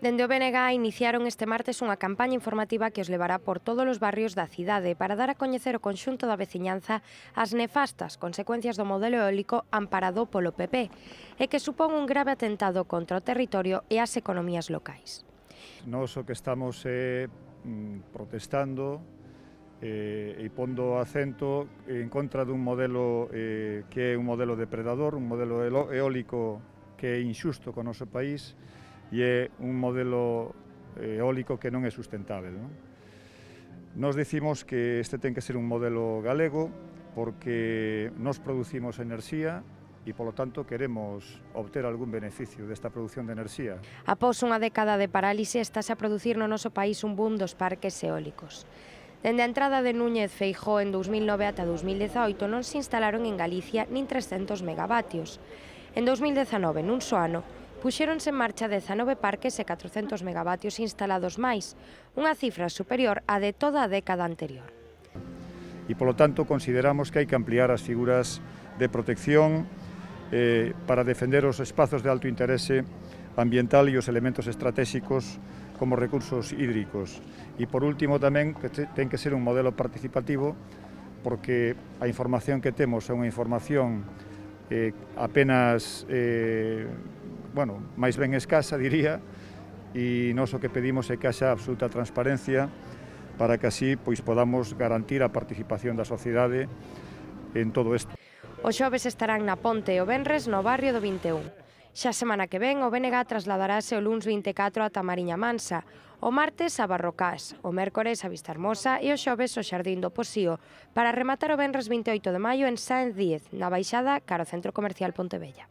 Dende o BNG iniciaron este martes unha campaña informativa que os levará por todos os barrios da cidade para dar a coñecer o conxunto da veciñanza as nefastas consecuencias do modelo eólico amparado polo PP e que supón un grave atentado contra o territorio e as economías locais. Nós o que estamos protestando e pondo acento en contra dun modelo que é un modelo depredador, un modelo eólico que é inxusto co noso país e é un modelo eólico que non é sustentável. Nos dicimos que este ten que ser un modelo galego porque nos producimos enerxía e, polo tanto, queremos obter algún beneficio desta produción de enerxía. Após unha década de parálise, estáse a producir no noso país un boom dos parques eólicos. Dende a entrada de Núñez Feijóo en 2009 ata 2018 non se instalaron en Galicia nin 300 megavatios. En 2019, nun só ano, puxéronse en marcha 19 parques e 400 megavatios instalados máis, unha cifra superior á de toda a década anterior. E, polo tanto, consideramos que hai que ampliar as figuras de protección para defender os espazos de alto interese ambiental e os elementos estratégicos como recursos hídricos. E, por último, tamén que ten que ser un modelo participativo porque a información que temos é unha información apenas máis ben escasa, diría, e nós o que pedimos é que haxa absoluta transparencia para que así podamos garantir a participación da sociedade en todo isto. Os xoves estarán na Ponte e o venres no barrio do 21. Xa a semana que ven o BNG trasladarase o luns 24 ata Mariña Mansa, o martes a Barrocás, o mércores a Vistahermosa e o xoves ao Xardín do Posío, para rematar o venres 28 de maio en Sáenz Díez, na baixada cara ao Centro Comercial Pontevella.